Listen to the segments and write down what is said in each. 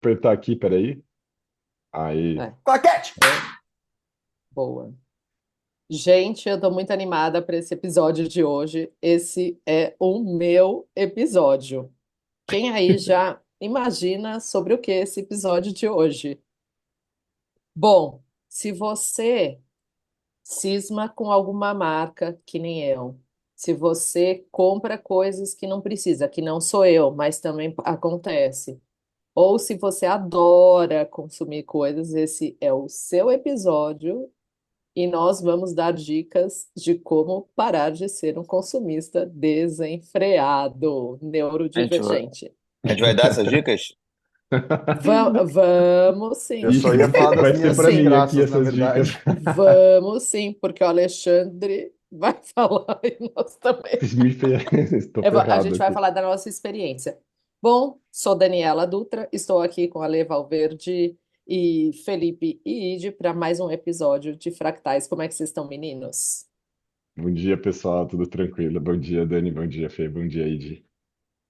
Apertar aqui, peraí. Aí. É, Claquete! é boa. Gente, eu tô muito animada para esse episódio de hoje. Esse é o meu episódio. Quem aí já imagina sobre o que é esse episódio de hoje? Bom, se você cisma com alguma marca, que nem eu, se você compra coisas que não precisa, que não sou eu, mas também acontece, ou se você adora consumir coisas, esse é o seu episódio. E nós vamos dar dicas de como parar de ser um consumista desenfreado, A gente vai, neurodivergente. a gente vai dar essas dicas? Vamos Eu sim, só Ixi, ia falar das vai ser minhas vamos para mim sim, aqui desgraças, na essas dicas. verdade. vamos sim, porque o Alexandre vai falar e nós também. Estou A ferrado gente vai aqui. falar da nossa experiência. Bom, sou Daniela Dutra, estou aqui com a Lê Valverde e Felipe e Ide para mais um episódio de Fractais. Como é que vocês estão, meninos? Bom dia, pessoal, tudo tranquilo? Bom dia, Dani, bom dia, Fê, bom dia, Idi.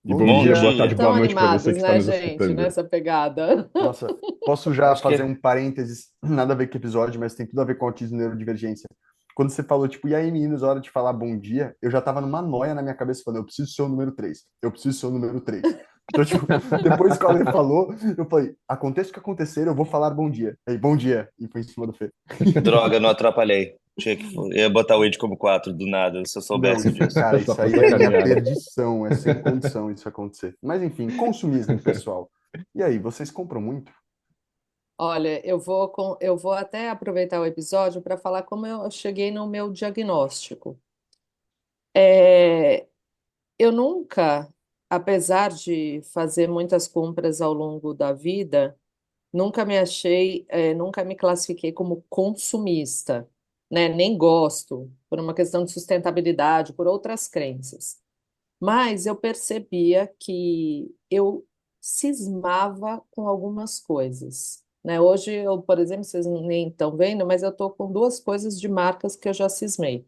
E Bom bom dia. E dia, boa aí, tarde, dia. boa tão noite para você animados, que está né, nos gente, escutando. nessa pegada? Nossa, posso já Acho que fazer é. um parênteses, nada a ver com o episódio, mas tem tudo a ver com autismo e neurodivergência. Quando você falou, tipo, e aí, meninos, hora de falar bom dia, eu já tava numa noia na minha cabeça, falando, eu preciso ser o número 3. Eu preciso ser o número 3. Então, tipo, depois que o Ale falou, eu falei, aconteça o que acontecer, eu vou falar bom dia. Aí, bom dia. E foi em cima do Fê. Droga, não atrapalhei. Ia botar o Wade como 4 do nada, se eu Não, soubesse disso. cara, Só isso para aí é minha sacanear, né? perdição, é sem condição isso acontecer. Mas enfim, consumismo, pessoal. E aí, vocês compram muito? Olha, eu vou até aproveitar o episódio para falar como eu cheguei no meu diagnóstico. É, eu nunca, apesar de fazer muitas compras ao longo da vida, nunca me achei, nunca me classifiquei como consumista, né? Nem gosto, por uma questão de sustentabilidade, por outras crenças. Mas eu percebia que eu cismava com algumas coisas, né? Hoje eu, por exemplo, vocês nem estão vendo, mas eu estou com duas coisas de marcas que eu já cismei,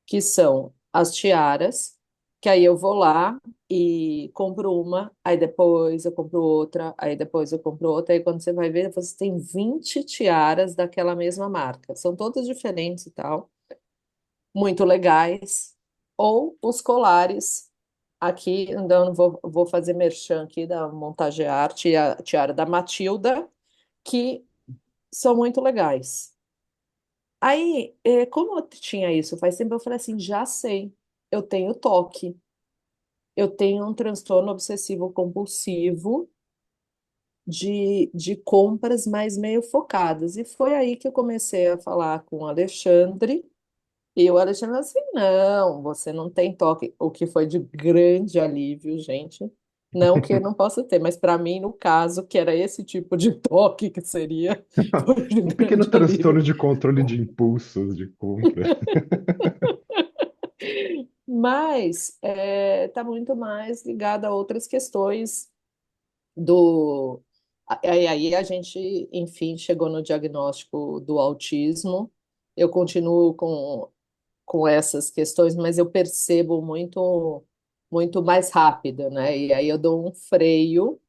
que são as tiaras, que aí eu vou lá e compro uma, aí depois eu compro outra, aí depois eu compro outra, aí quando você vai ver, você tem 20 tiaras daquela mesma marca. São todas diferentes e tal, muito legais. Ou os colares, aqui, então vou fazer merchan aqui da Montage Arte e a tiara da Matilda, que são muito legais. Aí, como eu tinha isso faz tempo, eu falei assim, já sei, eu tenho toque, eu tenho um transtorno obsessivo compulsivo de compras mais meio focadas. E foi aí que eu comecei a falar com o Alexandre, e o Alexandre assim, não, você não tem toque, o que foi de grande alívio, gente. Não que eu não possa ter, mas para mim, no caso, que era esse tipo de toque que seria, foi de Um pequeno grande transtorno alívio. de controle de impulsos de compra. Mas está muito mais ligado a outras questões do. Aí a gente, enfim, chegou no diagnóstico do autismo. Eu continuo com essas questões, mas eu percebo muito mais rápido, né? E aí eu dou um freio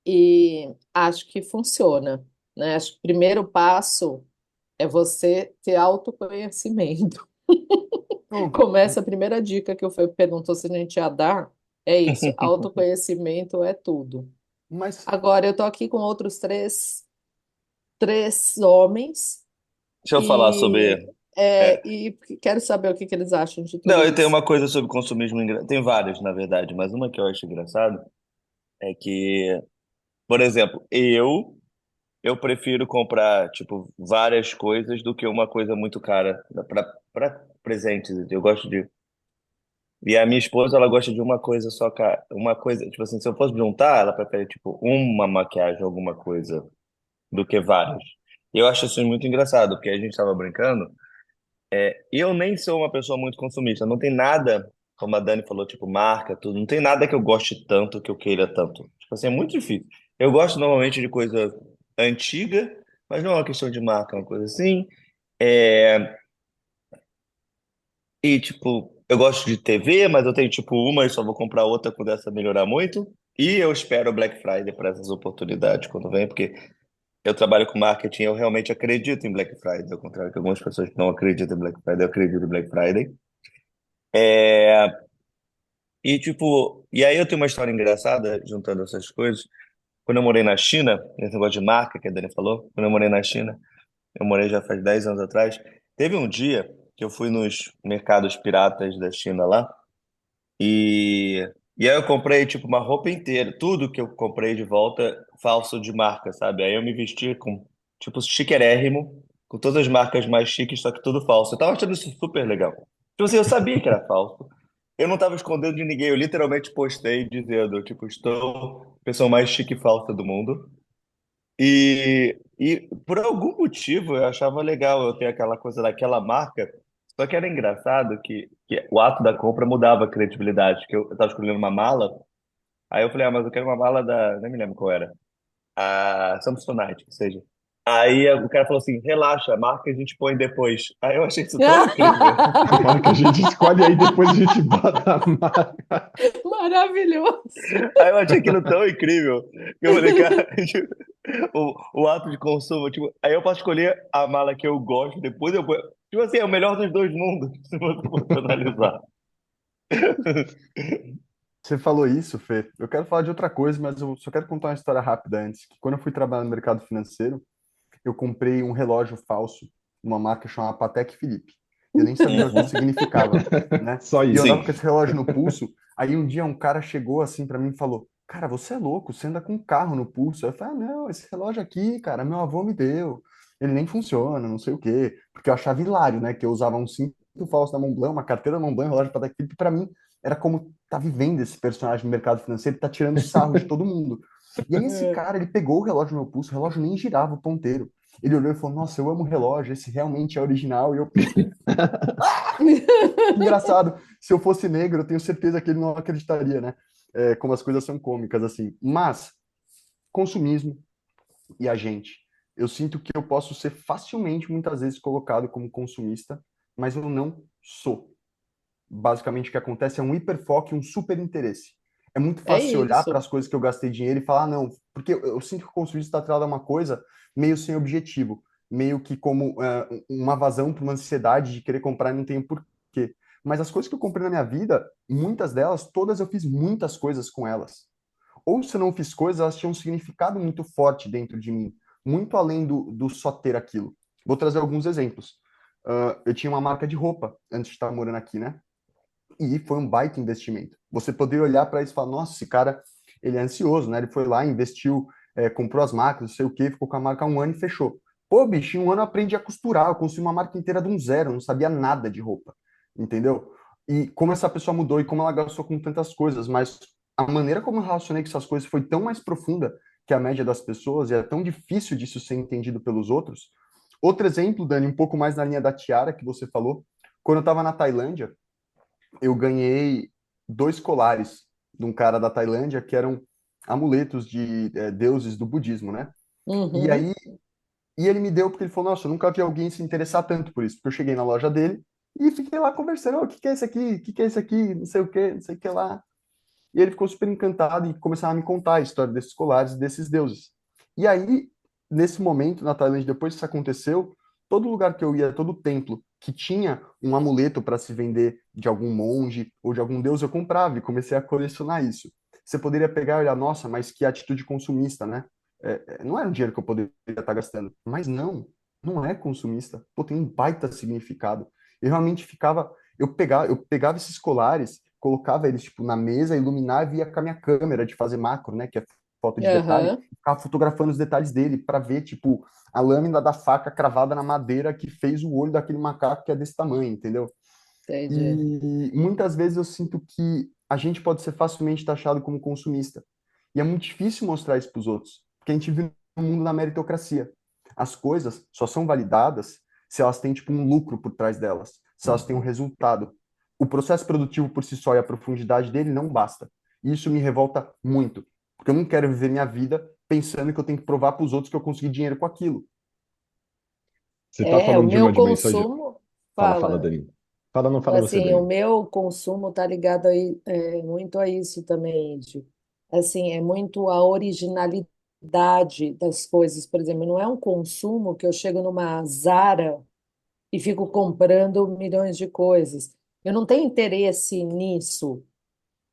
e acho que funciona, né? Acho que o primeiro passo é você ter autoconhecimento. Oh, Começa a primeira dica que o Fê perguntou se a gente ia dar, é isso, autoconhecimento é tudo. mas Agora, eu tô aqui com outros três homens Deixa eu falar e, sobre. é, e quero saber o que que eles acham de Não, tudo eu tenho isso. uma coisa sobre consumismo Tem várias, na verdade, mas uma que eu acho engraçado é que, por exemplo, eu prefiro comprar, tipo, várias coisas do que uma coisa muito cara para presentes. Eu gosto de. E a minha esposa, ela gosta de uma coisa só, cara. Uma coisa, tipo assim, se eu fosse juntar, ela prefere, tipo, uma maquiagem, alguma coisa, do que várias. E eu acho isso muito engraçado, porque a gente estava brincando. Eu nem sou uma pessoa muito consumista. Não tem nada, como a Dani falou, tipo, marca, tudo. Não tem nada que eu goste tanto, que eu queira tanto. Tipo assim, é muito difícil. Eu gosto normalmente de coisa antiga, mas não é uma questão de marca, é uma coisa assim. É, E, tipo, eu gosto de TV, mas eu tenho, tipo, uma e só vou comprar outra quando essa melhorar muito. E eu espero o Black Friday para essas oportunidades quando vem, porque eu trabalho com marketing, eu realmente acredito em Black Friday, ao contrário que algumas pessoas que não acreditam em Black Friday, eu acredito em Black Friday. É, e tipo, e aí eu tenho uma história engraçada juntando essas coisas. Quando eu morei na China, esse negócio de marca que a Dani falou, quando eu morei na China, eu morei já faz 10 anos atrás, teve um dia que eu fui nos mercados piratas da China lá, e aí eu comprei tipo uma roupa inteira, tudo que eu comprei de volta falso de marca, sabe? Aí eu me vesti com tipo chiquérrimo, com todas as marcas mais chiques, só que tudo falso. Eu tava achando isso super legal. Tipo assim, eu sabia que era falso. Eu não tava escondendo de ninguém, eu literalmente postei dizendo, tipo, estou a pessoa mais chique e falsa do mundo. E por algum motivo eu achava legal eu ter aquela coisa daquela marca, só que era engraçado que o ato da compra mudava a credibilidade, que eu estava escolhendo uma mala, aí eu falei, ah, mas eu quero uma mala da, nem me lembro qual era, a Samsonite, que seja. Aí o cara falou assim, relaxa, a marca a gente põe depois. Aí eu achei isso tão incrível. A marca a gente escolhe aí depois a gente bota a marca. Maravilhoso. Aí eu achei aquilo tão incrível que eu falei, cara, o ato de consumo, tipo, aí eu posso escolher a mala que eu gosto, depois eu ponho. Tipo assim, é o melhor dos dois mundos, se você for analisar. Você falou isso, Fê. Eu quero falar de outra coisa, mas eu só quero contar uma história rápida antes. Que quando eu fui trabalhar no mercado financeiro, eu comprei um relógio falso, uma marca chamada Patek Philippe. Eu nem sabia o que Uhum. significava, né? Só E eu isso. andava Sim. com esse relógio no pulso. Aí um dia um cara chegou assim para mim e falou: Cara, você é louco, você anda com um carro no pulso. Eu falei: Ah, não, esse relógio aqui, cara, meu avô me deu. Ele nem funciona, não sei o quê. Porque eu achava hilário, né? Que eu usava um cinto falso da Montblanc, uma carteira da Montblanc, um relógio Patek Philippe. Para mim, era como tá vivendo esse personagem no mercado financeiro, tá tirando sarro de todo mundo. E aí esse cara, ele pegou o relógio no meu pulso, o relógio nem girava o ponteiro. Ele olhou e falou: Nossa, eu amo o relógio, esse realmente é original. E eu, engraçado, se eu fosse negro, eu tenho certeza que ele não acreditaria, né? É, como as coisas são cômicas, assim. Mas, consumismo e a gente. Eu sinto que eu posso ser facilmente, muitas vezes, colocado como consumista, mas eu não sou. Basicamente, o que acontece é um hiperfoco e um super interesse. É muito É fácil você olhar para isso. as coisas que eu gastei dinheiro e falar, ah, não, porque eu sinto que o consumista está atrelado a uma coisa meio sem objetivo, meio que como uma vazão para uma ansiedade de querer comprar e não tenho porquê. Mas as coisas que eu comprei na minha vida, muitas delas, todas eu fiz muitas coisas com elas. Ou se eu não fiz coisas, elas tinham um significado muito forte dentro de mim, muito além do só ter aquilo. Vou trazer alguns exemplos. Eu tinha uma marca de roupa antes de estar morando aqui, né? E foi um baita investimento. Você poderia olhar para isso e falar, nossa, esse cara, ele é ansioso, né? Ele foi lá, investiu, comprou as marcas, não sei o quê, ficou com a marca há um ano e fechou. Pô, bicho, em um ano eu aprendi a costurar, eu construí uma marca inteira de um zero, eu não sabia nada de roupa, entendeu? E como essa pessoa mudou e como ela gastou com tantas coisas, mas a maneira como eu relacionei com essas coisas foi tão mais profunda que a média das pessoas, e é tão difícil disso ser entendido pelos outros. Outro exemplo, Dani, um pouco mais na linha da tiara que você falou, quando eu estava na Tailândia, eu ganhei dois colares de um cara da Tailândia que eram amuletos de deuses do budismo, né? E Uhum. aí, e ele me deu porque ele falou, nossa, eu nunca vi alguém se interessar tanto por isso, porque eu cheguei na loja dele e fiquei lá conversando, o que que é isso aqui? O que que é isso aqui? Não sei o que, não sei o que lá. E ele ficou super encantado e começava a me contar a história desses colares e desses deuses. E aí, nesse momento, na Tailândia, depois que isso aconteceu, todo lugar que eu ia, todo templo que tinha um amuleto para se vender de algum monge ou de algum deus, eu comprava e comecei a colecionar isso. Você poderia pegar e olhar, nossa, mas que atitude consumista, né? Não era um dinheiro que eu poderia estar gastando. Mas não, não é consumista. Pô, tem um baita significado. Eu realmente ficava, eu pegava esses colares, colocava eles tipo na mesa, iluminava e ia com a minha câmera de fazer macro, né, que é foto de detalhe, Aham. ficava fotografando os detalhes dele para ver tipo a lâmina da faca cravada na madeira que fez o olho daquele macaco que é desse tamanho, entendeu? Entendi. E muitas vezes eu sinto que a gente pode ser facilmente taxado como consumista. E é muito difícil mostrar isso para os outros, porque a gente vive no mundo da meritocracia. As coisas só são validadas se elas têm tipo um lucro por trás delas, se elas têm um resultado. O processo produtivo por si só e a profundidade dele não basta. E isso me revolta muito, porque eu não quero viver minha vida pensando que eu tenho que provar para os outros que eu consegui dinheiro com aquilo. Você tá É, o falando de meu uma dimensão de. consumo, Fala, fala, Dani. Não fala você, assim, o Dani. meu consumo tá ligado aí, muito a isso também, Edi. Assim, é muito a originalidade das coisas. Por exemplo, não é um consumo que eu chego numa Zara e fico comprando milhões de coisas. Eu não tenho interesse nisso,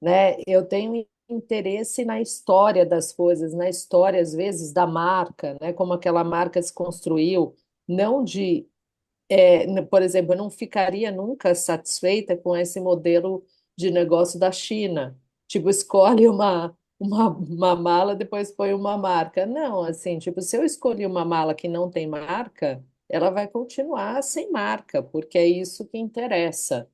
né? Eu tenho interesse na história das coisas, na história, às vezes, da marca, né? Como aquela marca se construiu, não de por exemplo, eu não ficaria nunca satisfeita com esse modelo de negócio da China. Tipo, escolhe uma mala, depois põe uma marca. Não, assim, tipo, se eu escolhi uma mala que não tem marca, ela vai continuar sem marca, porque é isso que interessa,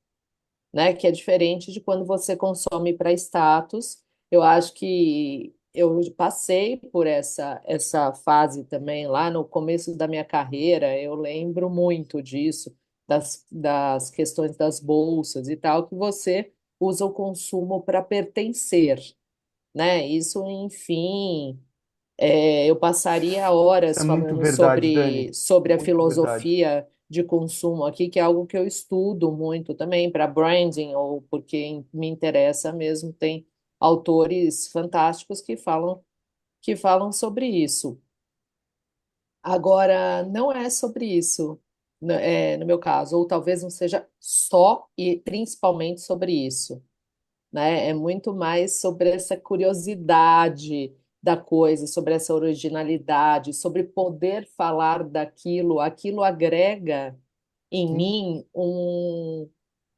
né? Que é diferente de quando você consome para status. Eu acho que eu passei por essa fase também lá no começo da minha carreira. Eu lembro muito disso, das questões das bolsas e tal, que você usa o consumo para pertencer, né? Isso, enfim. Eu passaria Isso é horas muito falando verdade, sobre, Dani. sobre a Muito verdade. filosofia de consumo aqui, que é algo que eu estudo muito também para branding, ou porque me interessa mesmo. Tem autores fantásticos que falam sobre isso. Agora, não é sobre isso, no meu caso, ou talvez não seja só e principalmente sobre isso, né? É muito mais sobre essa curiosidade da coisa, sobre essa originalidade, sobre poder falar daquilo. Aquilo agrega em Sim, mim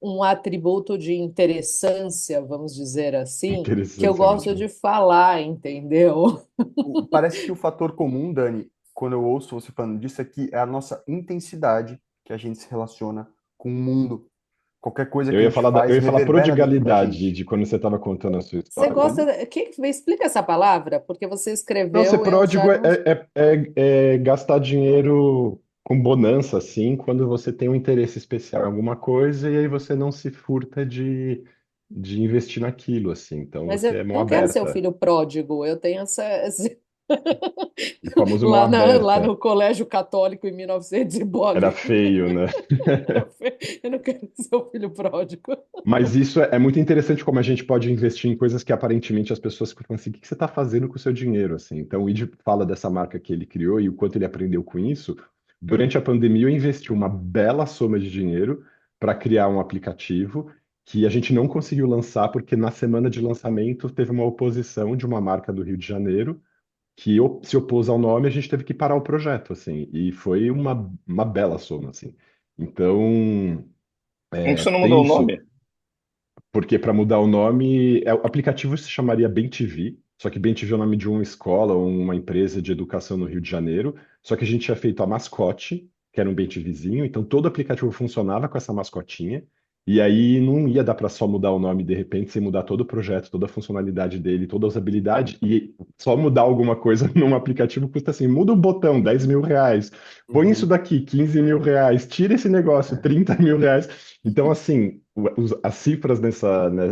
um atributo de interessância, vamos dizer assim, que eu Interessante, é gosto ótimo. de falar, entendeu? parece que o fator comum, Dani, quando eu ouço você falando disso, é que é a nossa intensidade que a gente se relaciona com o mundo. Qualquer coisa que a gente Eu faz ia falar reverbera dentro da prodigalidade gente. de quando você estava contando a sua Você história. gosta. Como? Explica essa palavra, porque você Não, ser escreveu, eu já pródigo não. é gastar dinheiro com bonança, assim, quando você tem um interesse especial em alguma coisa e aí você não se furta de investir naquilo, assim. Então Mas você eu é mão não quero ser o aberta. filho pródigo, eu tenho O famoso mão lá aberta. no colégio católico em 1900 e Era bolinha. feio, né? Eu não quero ser o filho pródigo. Mas isso é muito interessante como a gente pode investir em coisas que aparentemente as pessoas ficam assim, o que você está fazendo com o seu dinheiro, assim? Então, o Id fala dessa marca que ele criou e o quanto ele aprendeu com isso. Durante a pandemia, eu investi uma bela soma de dinheiro para criar um aplicativo que a gente não conseguiu lançar porque na semana de lançamento teve uma oposição de uma marca do Rio de Janeiro que se opôs ao nome, a gente teve que parar o projeto, assim, e foi uma bela soma, assim. Então, Como que você não tem mudou o isso. nome? Porque para mudar o nome, o aplicativo se chamaria BemTV, só que BemTV é o nome de uma escola ou uma empresa de educação no Rio de Janeiro. Só que a gente tinha feito a mascote, que era um BemTVzinho, então todo aplicativo funcionava com essa mascotinha. E aí não ia dar para só mudar o nome de repente, sem mudar todo o projeto, toda a funcionalidade dele, toda a usabilidade. E só mudar alguma coisa num aplicativo custa assim: muda o botão, R$ 10.000. Põe isso Uhum. daqui, R$ 15.000. Tira esse negócio, R$ 30.000. Então, assim, as cifras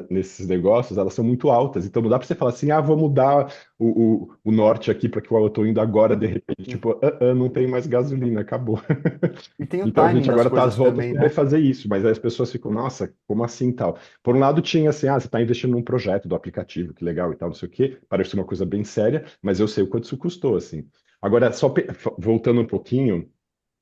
nesses negócios, elas são muito altas. Então, não dá para você falar assim, vou mudar o norte aqui para que eu estou indo agora, de repente. Sim. Tipo, não tem mais gasolina, acabou. E tem o Então, a timing gente das agora está às coisas voltas também, para poder né? fazer isso. Mas aí as pessoas ficam, nossa, como assim tal? Por um lado, tinha assim, você está investindo num projeto do aplicativo, que legal e tal, não sei o quê. Parece uma coisa bem séria, mas eu sei o quanto isso custou, assim. Agora, voltando um pouquinho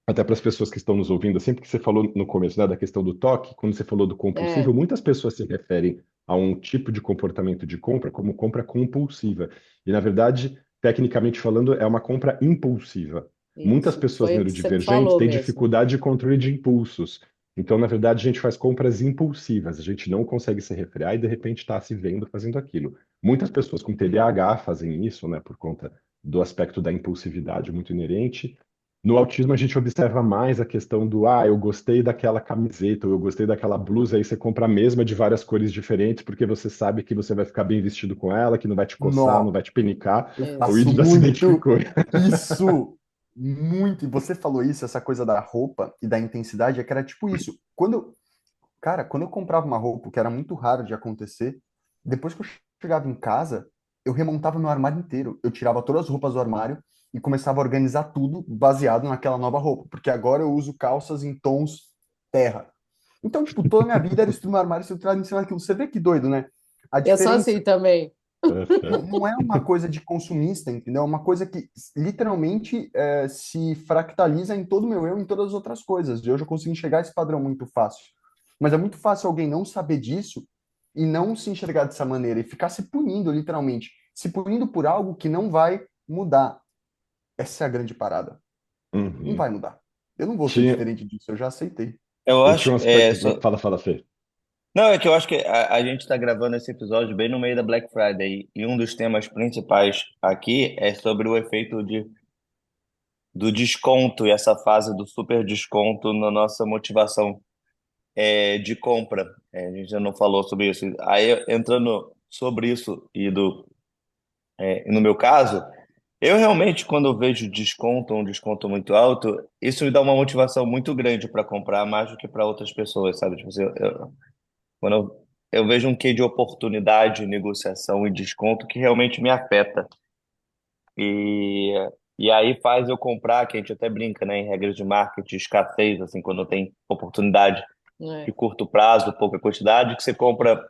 até para as pessoas que estão nos ouvindo, sempre que você falou no começo, né, da questão do toque, quando você falou do compulsível, É, muitas pessoas se referem a um tipo de comportamento de compra como compra compulsiva. E, na verdade, tecnicamente falando, é uma compra impulsiva. Muitas isso. pessoas Foi o que você me neurodivergentes falou têm mesmo. dificuldade de controle de impulsos. Então, na verdade, a gente faz compras impulsivas, a gente não consegue se refrear e, de repente, está se vendo fazendo aquilo. Muitas pessoas com TDAH fazem isso, né, por conta do aspecto da impulsividade muito inerente. No autismo, a gente observa mais a questão do, eu gostei daquela camiseta, ou eu gostei daquela blusa, aí você compra a mesma de várias cores diferentes, porque você sabe que você vai ficar bem vestido com ela, que não vai te coçar, não Nó, vai te penicar. eu O Isso. faço Id já se muito identificou. isso. Muito. E você falou isso, essa coisa da roupa e da intensidade, é que era tipo isso. Quando eu comprava uma roupa, que era muito raro de acontecer, depois que eu chegava em casa, eu remontava meu armário inteiro. Eu tirava todas as roupas do armário e começava a organizar tudo baseado naquela nova roupa, porque agora eu uso calças em tons terra. Então, tipo, toda a minha vida era estruturar meu armário estruturado em cima daquilo. Você vê que doido, né? A Eu sou diferença. assim também. Não, Aham. não é uma coisa de consumista, entendeu? É uma coisa que literalmente se fractaliza em todo o meu eu, em todas as outras coisas. E hoje eu consigo enxergar esse padrão muito fácil. Mas é muito fácil alguém não saber disso e não se enxergar dessa maneira e ficar se punindo, literalmente. Se punindo por algo que não vai mudar. Essa é a grande parada. Não Uhum. vai mudar. Eu não vou ser Tinha, diferente disso, eu já aceitei. Eu eu acho, tinha um aspecto. Fala, fala, Fê. não, é que eu acho que a gente está gravando esse episódio bem no meio da Black Friday e um dos temas principais aqui é sobre o efeito do desconto e essa fase do super desconto na nossa motivação de compra. A gente já não falou sobre isso. Aí, entrando sobre isso e no meu caso, eu realmente, quando eu vejo desconto, um desconto muito alto, isso me dá uma motivação muito grande para comprar mais do que para outras pessoas, sabe? Tipo, assim, quando eu vejo um quê de oportunidade, negociação e desconto que realmente me afeta. E, e aí faz eu comprar, que a gente até brinca, né, em regras de marketing, escassez, assim, quando tem oportunidade de É. curto prazo, pouca quantidade, que você compra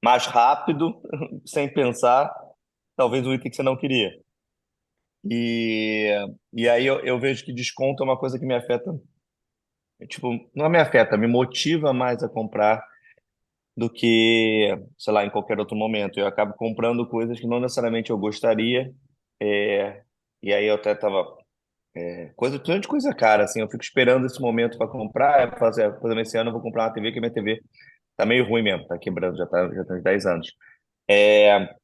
mais rápido, sem pensar, talvez um item que você não queria. E, e aí eu vejo que desconto é uma coisa que me afeta, tipo, não me afeta, me motiva mais a comprar do que, sei lá, em qualquer outro momento. Eu acabo comprando coisas que não necessariamente eu gostaria, é, e aí eu até tava, principalmente coisa cara, assim, eu fico esperando esse momento para comprar, fazer, por exemplo, esse ano eu vou comprar uma TV, que minha TV tá meio ruim mesmo, tá quebrando, já tem uns 10 anos. É,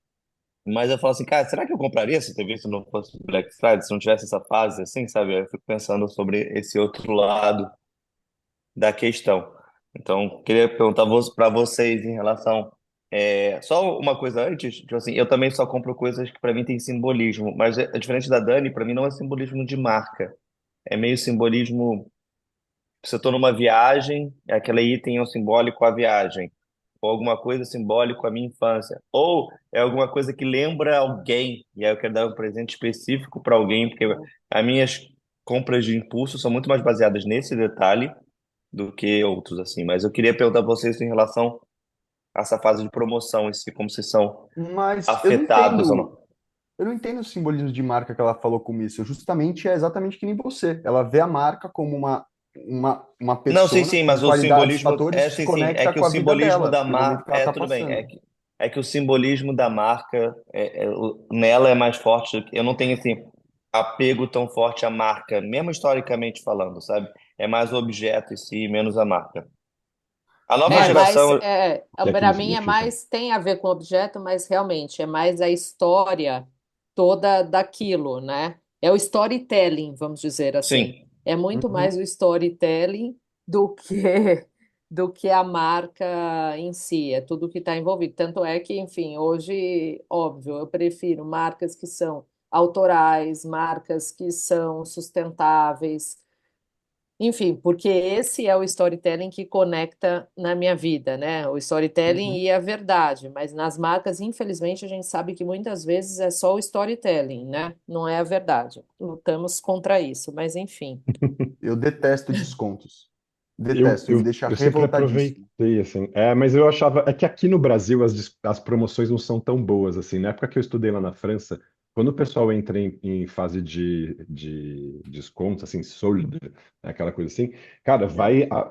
mas eu falo assim, cara, será que eu compraria essa TV se não fosse Black Friday, se não tivesse essa fase, assim, sabe? Eu fico pensando sobre esse outro lado da questão. Então, queria perguntar para vocês em relação. Só uma coisa antes, tipo assim, eu também só compro coisas que para mim tem simbolismo, mas é diferente da Dani, para mim não é simbolismo de marca, é meio simbolismo. Se eu estou numa viagem, aquele item é um simbólico à viagem, ou alguma coisa simbólico à minha infância, ou é alguma coisa que lembra alguém, e aí eu quero dar um presente específico para alguém, porque as minhas compras de impulso são muito mais baseadas nesse detalhe do que outros, assim. Mas eu queria perguntar para vocês em relação a essa fase de promoção, em si, como vocês são Mas afetados ou não. eu não entendo o simbolismo de marca que ela falou com isso. Justamente é exatamente que nem você. Ela vê a marca como uma Não, sim, persona sim, com mas o qualidades, simbolismo fatores que se sim, sim, é conecta que o com a vida simbolismo dela, da no momento marca, que ela está tudo bem, passando. é que o simbolismo da marca nela é mais forte. Eu não tenho esse apego tão forte à marca, mesmo historicamente falando, sabe? É mais o objeto em si, menos a marca. A nova É, É, mas geração, que é para aquele mim é significa. mais, tem a ver com o objeto, mas realmente é mais a história toda daquilo, né? É o storytelling, vamos dizer assim. sim. É muito Uhum. mais o storytelling do que do que a marca em si, é tudo que está envolvido. Tanto é que, enfim, hoje, óbvio, eu prefiro marcas que são autorais, marcas que são sustentáveis, enfim, porque esse é o storytelling que conecta na minha vida, né? O storytelling Uhum. e a verdade, mas nas marcas, infelizmente, a gente sabe que muitas vezes é só o storytelling, né? Não é a verdade. Lutamos contra isso, mas enfim. Eu detesto descontos. Eu, Detesto, me eu, deixa eu sempre revoltadíssimo. aproveitei, assim. É, mas eu achava. É que aqui no Brasil as promoções não são tão boas, assim. Na época que eu estudei lá na França, quando o pessoal entra em fase de descontos, assim, solde, aquela coisa assim, cara,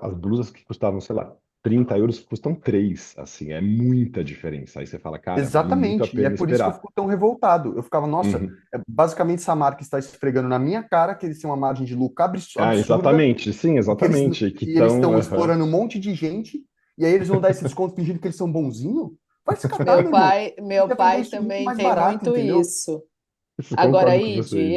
as blusas que custavam, sei lá, 30 euros custam 3, assim, é muita diferença. Aí você fala, cara, vale muito a Exatamente, e é pena por isso que eu esperar. fico tão revoltado. Eu ficava, nossa, Uhum. basicamente essa marca está esfregando na minha cara que eles têm uma margem de lucro Ah, absurda exatamente, sim, e que eles exatamente. Que e eles estão. estão explorando um monte de gente, e aí eles vão dar esse desconto fingindo que eles são bonzinhos? Vai se catar, meu irmão. Você Meu quer vender pai isso muito também mais tem barato, muito entendeu? isso. Agora, Concordo com Ide, você, Id.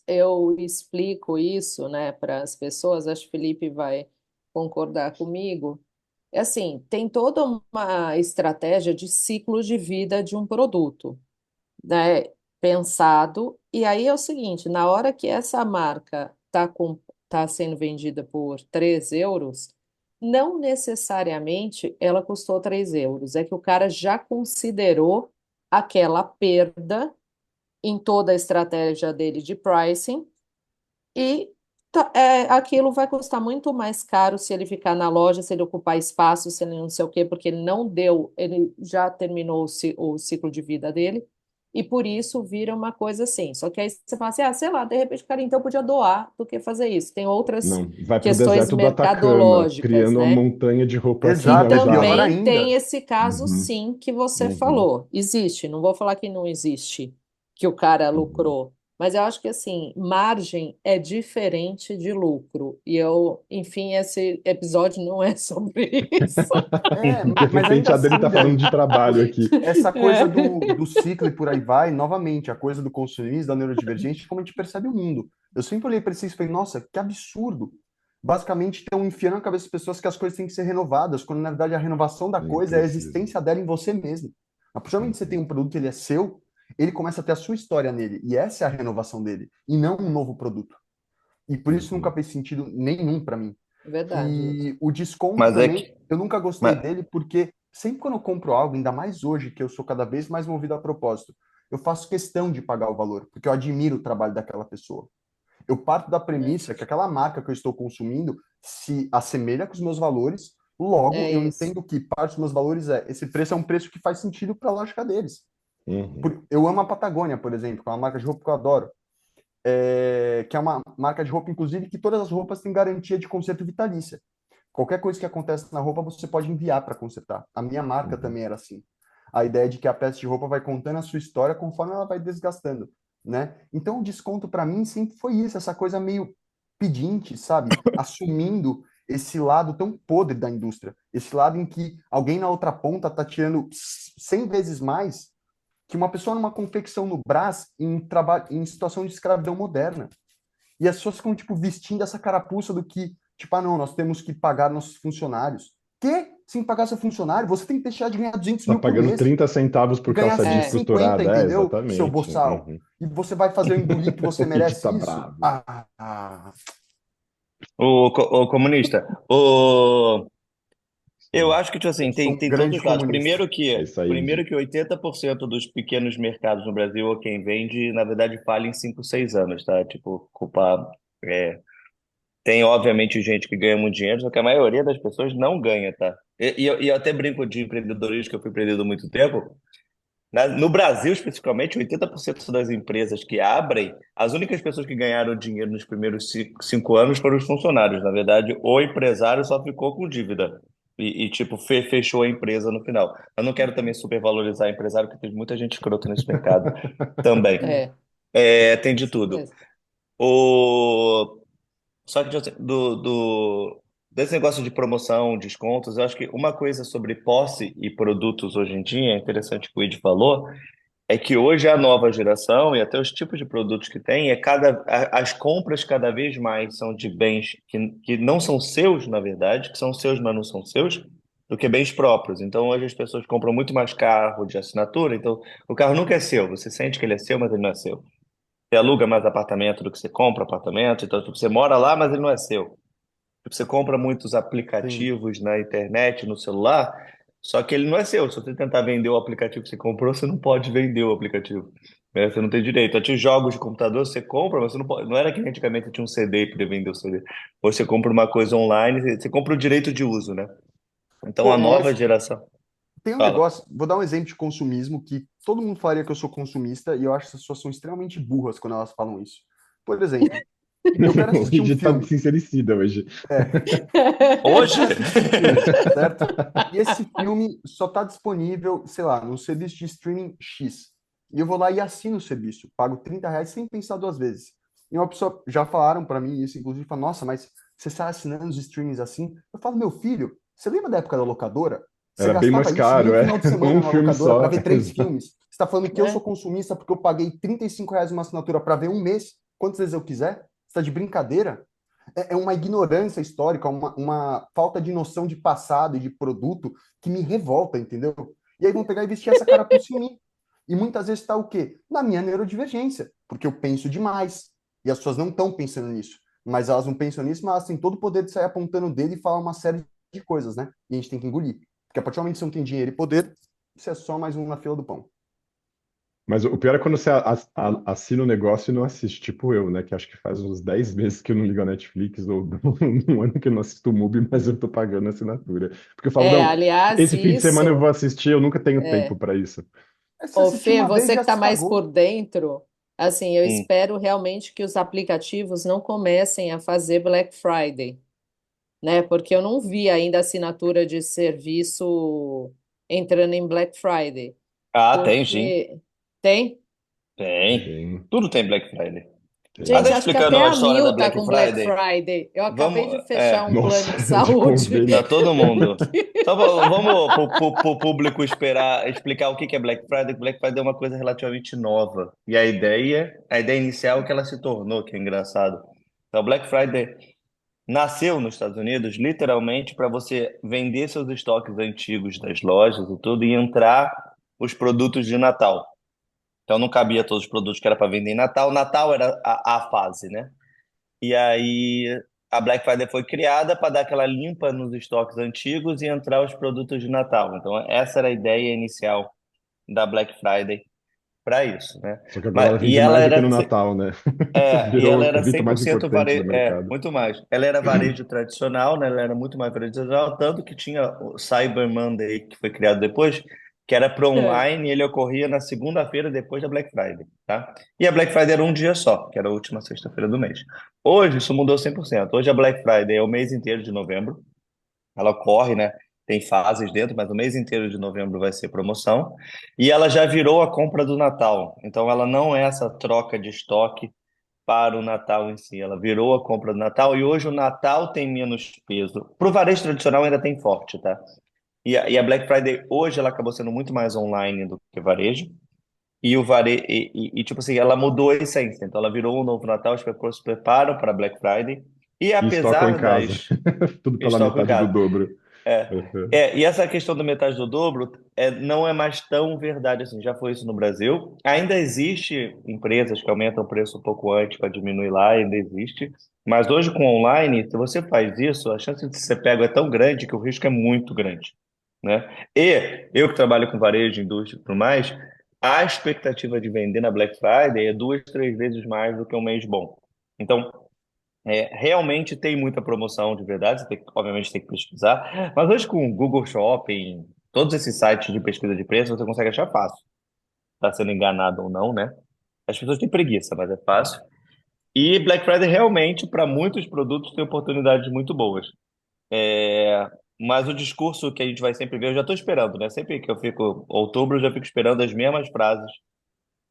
eu explico isso, né, para as pessoas, acho que o Felipe vai concordar comigo. É assim, tem toda uma estratégia de ciclo de vida de um produto, né, pensado. E aí é o seguinte, na hora que essa marca tá sendo vendida por 3 euros, não necessariamente ela custou 3 euros. É que o cara já considerou aquela perda em toda a estratégia dele de pricing e aquilo vai custar muito mais caro se ele ficar na loja, se ele ocupar espaço, se ele não sei o quê, porque ele não deu, ele já terminou o ciclo de vida dele, e por isso vira uma coisa assim. Só que aí você fala assim, sei lá, de repente o cara então podia doar do que fazer isso. Tem outras Não, vai para o questões deserto do Atacama, mercadológicas, criando uma né? montanha de roupa E Exato, é pior reusada. também tem ainda. esse caso, Uhum, sim, que você uhum, falou. Existe, não vou falar que não existe, que o cara uhum. lucrou. Mas eu acho que, assim, margem é diferente de lucro. E eu, enfim, esse episódio não é sobre isso. De Mas repente ainda a Dani tá assim, falando Dani, de trabalho aqui. essa coisa É, do ciclo e por aí vai, novamente, a coisa do consumismo, da neurodivergente, como a gente percebe o mundo. Eu sempre olhei para isso e falei, nossa, que absurdo. Basicamente, estão enfiando na cabeça das pessoas que as coisas têm que ser renovadas, quando na verdade a renovação da Nem coisa é a precisa. existência dela em você mesmo. A partir do momento que você tem Uhum, um produto, ele é seu, ele começa a ter a sua história nele, e essa é a renovação dele, e não um novo produto. E por isso nunca uhum. fez sentido nenhum para mim. verdade isso. E o desconto Mas é também, que. eu nunca gostei Mas, dele, porque sempre quando eu compro algo, ainda mais hoje, que eu sou cada vez mais movido a propósito, eu faço questão de pagar o valor, porque eu admiro o trabalho daquela pessoa. Eu parto da premissa que aquela marca que eu estou consumindo se assemelha com os meus valores, logo É eu isso. entendo que parte dos meus valores esse preço é um preço que faz sentido para a lógica deles. Uhum. Eu amo a Patagônia, por exemplo, que é uma marca de roupa que eu adoro, que é uma marca de roupa, inclusive, que todas as roupas têm garantia de conserto vitalícia. Qualquer coisa que acontece na roupa, você pode enviar para consertar. A minha marca Uhum. também era assim. A ideia de que a peça de roupa vai contando a sua história conforme ela vai desgastando, né? Então, o desconto para mim sempre foi isso, essa coisa meio pedinte, sabe? Assumindo esse lado tão podre da indústria, esse lado em que alguém na outra ponta está tirando 100 vezes mais que uma pessoa numa confecção no Brás em trabalho em situação de escravidão moderna. E as pessoas ficam, tipo, vestindo essa carapuça do que, tipo, não, nós temos que pagar nossos funcionários. Que? Sem pagar seu funcionário, você tem que deixar de ganhar 200 Tá mil por pagando mês 30 centavos e por ganhar calça jeans 150, costurada? É, entendeu? Seu exatamente. boçal. Uhum. E você vai fazer eu engolir que você A gente merece tá isso? bravo. o comunista, eu Sim. acho que, tipo Eu assim, sou tem, um tem todos grande os lados. comunista. É isso aí, Primeiro Di. que 80% dos pequenos mercados no Brasil, ou quem vende, na verdade, falha em 5, 6 anos, tá? Tipo, culpar. é, Tem, obviamente, gente que ganha muito dinheiro, só que a maioria das pessoas não ganha, tá? E eu até brinco de empreendedorismo, que eu fui empreendedor há muito tempo. No Brasil, especificamente, 80% das empresas que abrem, as únicas pessoas que ganharam dinheiro nos primeiros 5 anos foram os funcionários. Na verdade, o empresário só ficou com dívida tipo, fechou a empresa no final. Eu não quero também supervalorizar empresário, porque tem muita gente escrota nesse mercado também. É, Tem de isso tudo. mesmo. O... Só que tipo assim, desse negócio de promoção, descontos, eu acho que uma coisa sobre posse e produtos hoje em dia, é interessante que o Ed falou, é que hoje a nova geração e até os tipos de produtos que tem, as compras cada vez mais são de bens que não são seus, na verdade, que são seus, mas não são seus, do que bens próprios. Então hoje as pessoas compram muito mais carro de assinatura, então o carro nunca é seu, você sente que ele é seu, mas ele não é seu. Você aluga mais apartamento do que você compra apartamento, então tipo, você mora lá, mas ele não é seu. Tipo, você compra muitos Sim. aplicativos na internet, no celular, só que ele não é seu. Se você tentar vender o aplicativo que você comprou, você não pode vender o aplicativo. Né? Você não tem direito. Até jogos de computador você compra, mas você não pode. Não era que antigamente tinha um CD e podia vender o CD. Ou você compra uma coisa online, você compra o direito de uso, né? Então a Pô, nova mas geração. tem um Fala. negócio, vou dar um exemplo de consumismo que todo mundo falaria que eu sou consumista e eu acho que as pessoas são extremamente burras quando elas falam isso. Por exemplo, eu quero O assistir um Di tá filme. sincericida hoje. Eu Hoje? quero assistir um filme, certo? E esse filme só está disponível, sei lá, no serviço de streaming X. E eu vou lá e assino o serviço, pago R$ 30 sem pensar duas vezes. E uma pessoa, já falaram para mim isso, inclusive, fala, nossa, mas você está assinando os streamings assim? Eu falo, meu filho, você lembra da época da locadora? Você Era bem mais gastava isso em um caro, é. final de semana Um na filme locadora para só. ver três filmes. Você está falando que eu sou Né? consumista porque eu paguei R$ 35 uma assinatura para ver um mês, quantas vezes eu quiser? Você está de brincadeira? É uma ignorância histórica, uma falta de noção de passado e de produto que me revolta, entendeu? E aí vão pegar e vestir essa carapuça em mim. E muitas vezes está o quê? Na minha neurodivergência, porque eu penso demais. E as pessoas não estão pensando nisso. Mas elas não pensam nisso, mas elas têm todo o poder de sair apontando o dedo e falar uma série de coisas, né? E a gente tem que engolir. Porque a partir do momento que você não tem dinheiro e poder, você é só mais um na fila do pão. Mas o pior é quando você assina o negócio e não assiste, tipo eu, né? Que acho que faz uns 10 meses que eu não ligo a Netflix, ou um ano que eu não assisto o Mubi, mas eu tô pagando a assinatura. Porque eu falo, não, Aliás, esse fim de semana eu vou isso. assistir, eu nunca tenho tempo É, para isso. Se Ô, assistir Fê, uma vez, você que já está se mais pagou. por dentro, assim, eu Hum. espero realmente que os aplicativos não comecem a fazer Black Friday, né? Porque eu não vi ainda assinatura de serviço entrando em Black Friday. Ah, tem sim. Porque tem? Tem. Tem, Tudo tem Black Friday. Gente, tem. Até acho que até explicando a a história da Mil tá Black com Black Friday. Friday. Eu acabei Vamos. de fechar É, um plano de Nossa, de saúde convênio. tá todo mundo. aqui. Só vamos pro público esperar explicar o que que é Black Friday. Black Friday é uma coisa relativamente nova. E a ideia inicial é que ela se tornou, que é engraçado. Então, Black Friday nasceu nos Estados Unidos literalmente para você vender seus estoques antigos das lojas e tudo e entrar os produtos de Natal. Então não cabia todos os produtos que era para vender em Natal. Natal era a fase, né? E aí a Black Friday foi criada para dar aquela limpa nos estoques antigos e entrar os produtos de Natal. Então essa era a ideia inicial da Black Friday para isso, né? Só que agora ela Mas, e vende ela mais do que era no Natal, né? e ela Virou o era evento mais 100% importante do varejo, mercado. muito mais. Ela era varejo tradicional, né? Ela era muito mais varejo tradicional, tanto que tinha o Cyber Monday, que foi criado depois, que era para É. online, e ele ocorria na segunda-feira depois da Black Friday, tá? E a Black Friday era um dia só, que era a última sexta-feira do mês. Hoje isso mudou 100%. Hoje a Black Friday é o mês inteiro de novembro. Ela ocorre, né? Tem fases dentro, mas o mês inteiro de novembro vai ser promoção. E ela já virou a compra do Natal. Então ela não é essa troca de estoque para o Natal em si. Ela virou a compra do Natal e hoje o Natal tem menos peso. Para o varejo tradicional ainda tem forte, tá? E a Black Friday hoje ela acabou sendo muito mais online do que varejo. Tipo assim, ela mudou a essência. Então ela virou um novo Natal, as pessoas se preparam para a Black Friday. E E estocam em apesar casa. das. Tudo pela Estoque em metade do casa. dobro. É, Uhum. e essa questão da metade do dobro não é mais tão verdade assim. Já foi isso no Brasil. Ainda existe empresas que aumentam o preço um pouco antes para diminuir lá, ainda existe. Mas hoje com online, se você faz isso, a chance de ser pego é tão grande que o risco é muito grande, né? E eu que trabalho com varejo, indústria e tudo mais, a expectativa de vender na Black Friday é 2, 3 vezes mais do que um mês bom. Então, realmente tem muita promoção de verdade, você obviamente tem que pesquisar, mas hoje com o Google Shopping, todos esses sites de pesquisa de preço, você consegue achar fácil. Está sendo enganado ou não, né? As pessoas têm preguiça, mas é fácil. E Black Friday realmente, para muitos produtos, tem oportunidades muito boas. É, mas o discurso que a gente vai sempre ver, eu já estou esperando, né? Sempre que eu fico outubro, eu já fico esperando as mesmas frases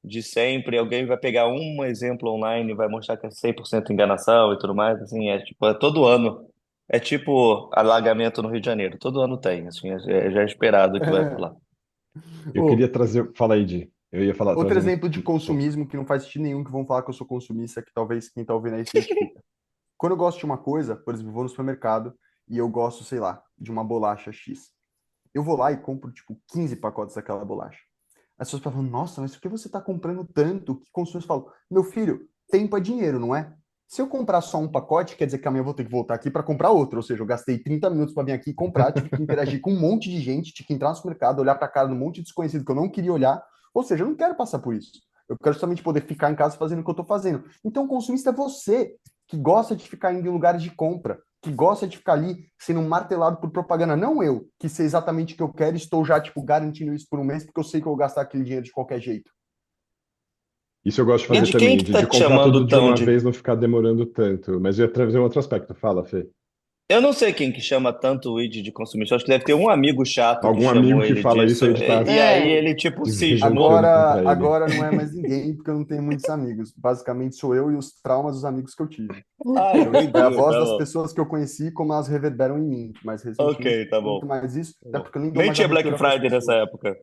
de sempre. Alguém vai pegar um exemplo online e vai mostrar que é 100% enganação e tudo mais, assim, é todo ano. É tipo alagamento no Rio de Janeiro, todo ano tem, assim, já é esperado que vai rolar. Eu Ô, queria trazer. Fala aí, Di. Eu ia falar, outro trazer um. exemplo de consumismo que não faz sentido nenhum, que vão falar que eu sou consumista, que talvez quem tá ouvindo aí se identifica. Quando eu gosto de uma coisa, por exemplo, eu vou no supermercado e eu gosto, sei lá, de uma bolacha X. Eu vou lá e compro, tipo, 15 pacotes daquela bolacha. As pessoas falam, nossa, mas por que você está comprando tanto? Que consumidores falam, meu filho, tempo é dinheiro, não é? Se eu comprar só um pacote, quer dizer que amanhã eu vou ter que voltar aqui para comprar outro. Ou seja, eu gastei 30 minutos para vir aqui e comprar, tive que interagir com um monte de gente, tive que entrar no supermercado, olhar para a cara de um monte de desconhecido que eu não queria olhar. Ou seja, eu não quero passar por isso. Eu quero justamente poder ficar em casa fazendo o que eu estou fazendo. Então, o consumista é você que gosta de ficar indo em lugares de compra, que gosta de ficar ali sendo martelado por propaganda. Não eu, que sei exatamente o que eu quero e estou já, tipo, garantindo isso por um mês, porque eu sei que eu vou gastar aquele dinheiro de qualquer jeito. Isso eu gosto de E fazer de quem também, que de, tá de te comprar tudo chamando de tão uma de... vez, não ficar demorando tanto. Mas eu ia trazer um outro aspecto. Fala, Fê. Eu não sei quem que chama tanto o Id de consumidor, acho que deve ter um amigo chato que Algum amigo chamou que ele fala isso disso, aí de estar e aí É, ele, tipo, se cismou. revoltando Agora, contra ele. agora não é mais ninguém, porque eu não tenho muitos amigos. Basicamente sou eu e os traumas dos amigos que eu tive. Ah, Foi a entendi, voz tá das bom. pessoas que eu conheci, como elas reverberam em mim. Mais recentemente, Ok, tá não muito bom. mais isso, Tá até bom. porque eu nem dou Nem mais tinha Black abertura para as Friday nessa pessoas. época.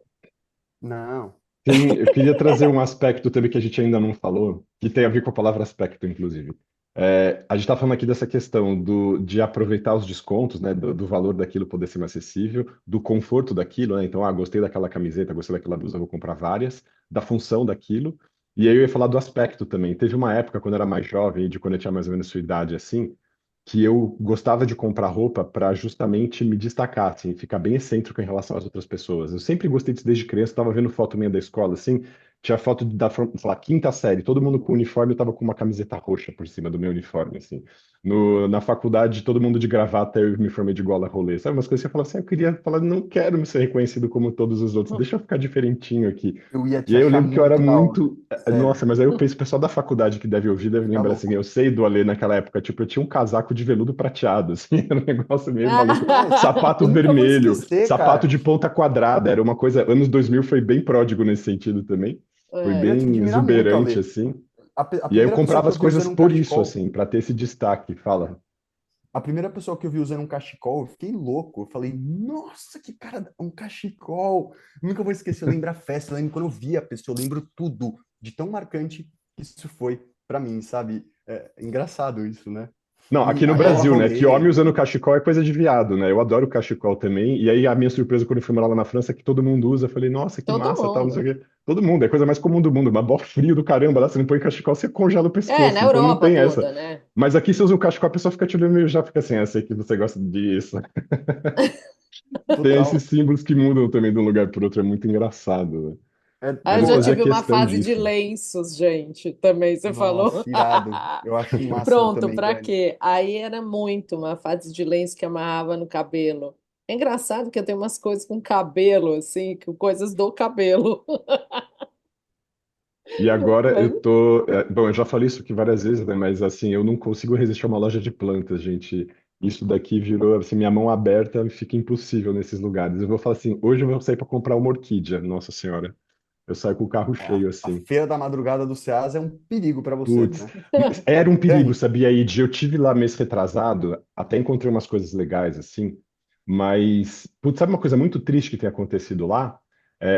Não. Eu queria trazer um aspecto também que a gente ainda não falou, que tem a ver com a palavra aspecto, inclusive. A gente está falando aqui dessa questão de aproveitar os descontos, né, do valor daquilo poder ser mais acessível, do conforto daquilo, né? Então, gostei daquela camiseta, gostei daquela blusa, vou comprar várias, da função daquilo. E aí eu ia falar do aspecto também. Teve uma época, quando eu era mais jovem, de quando eu tinha mais ou menos sua idade, assim, que eu gostava de comprar roupa para justamente me destacar, assim, ficar bem excêntrico em relação às outras pessoas. Eu sempre gostei disso desde criança, estava vendo foto minha da escola, assim, tinha foto sei lá, quinta série, todo mundo com uniforme, eu tava com uma camiseta roxa por cima do meu uniforme, assim. Na faculdade, todo mundo de gravata, eu me formei de gola rolê. Sabe, umas coisas que eu falava assim, eu queria falar, não quero ser reconhecido como todos os outros, deixa eu ficar diferentinho aqui. Eu ia te E aí eu achar lembro que eu era muito da hora. muito. Sério. Nossa, mas aí eu penso, o pessoal da faculdade que deve ouvir deve Ficar lembrar assim, louco. eu sei do Alê naquela época, tipo, eu tinha um casaco de veludo prateado, assim, era um negócio meio maluco. Nossa, Sapato eu nunca vou vermelho, esquecer, sapato cara. de ponta quadrada, era uma coisa. Anos 2000 foi bem pródigo nesse sentido também. Foi Eu ia te bem admirar muito, exuberante, Ale. assim. A E aí eu primeira pessoa comprava que as eu vi coisas usando um por isso, cachecol, assim, para ter esse destaque. Fala. a primeira pessoa que eu vi usando um cachecol, eu fiquei louco. Eu falei, nossa, que cara, um cachecol. Nunca vou esquecer, eu lembro a festa, eu lembro quando eu vi a pessoa, eu lembro tudo, de tão marcante que isso foi pra mim, sabe? É engraçado isso, né? Não, E aqui no a gola Brasil, né? Que homem rolê. usando cachecol é coisa de viado, né? Eu adoro cachecol também. E aí a minha surpresa quando eu fui morar lá na França é que todo mundo usa. Eu falei, nossa, que Todo massa, tal, não sei mundo. o quê. Todo mundo, é a coisa mais comum do mundo. Mas mó frio do caramba lá, você não põe cachecol, você congela o É, na pescoço. Então não Europa tem essa. toda, né? Mas aqui você usa um cachecol, a pessoa fica te olhando e já fica assim, eu sei que você gosta disso. Tem esses Total. símbolos que mudam também de um lugar para outro, é muito engraçado, né? Ah, Mas eu eu já fazia tive uma questão fase de disso. lenços, gente, também, você falou. Nossa, irado. Eu acho massa Pronto, também, pra Dani. quê? Aí era muito uma fase de lenço que amarrava no cabelo. É engraçado que eu tenho umas coisas com cabelo, assim, com coisas do cabelo. E agora Mas, eu tô. Bom, eu já falei isso aqui várias vezes, né? Mas assim, eu não consigo resistir a uma loja de plantas, gente. Isso daqui virou, assim, minha mão aberta fica impossível nesses lugares. Eu vou falar assim, hoje eu vou sair para comprar uma orquídea, Nossa Senhora. Eu saio com o carro É, cheio, a assim. feira da madrugada do Ceasa é um perigo para você, Putz, né? era um perigo, Dani, sabia? Id? Eu tive lá mês retrasado, até encontrei umas coisas legais, assim, mas, putz, sabe uma coisa muito triste que tem acontecido lá?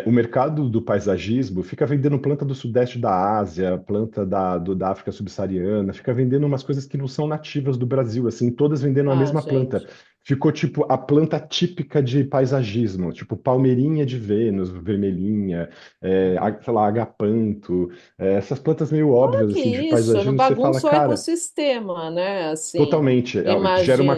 O mercado do paisagismo fica vendendo planta do sudeste da Ásia, planta da África subsaariana, fica vendendo umas coisas que não são nativas do Brasil, assim, todas vendendo a ah, mesma planta. gente. Ficou tipo a planta típica de paisagismo, tipo palmeirinha de Vênus, vermelhinha, sei lá, agapanto. Essas plantas meio Fora óbvias, que assim, de isso, não paisagismo, você fala, bagunça o cara, ecossistema, né? Assim, totalmente, imagino.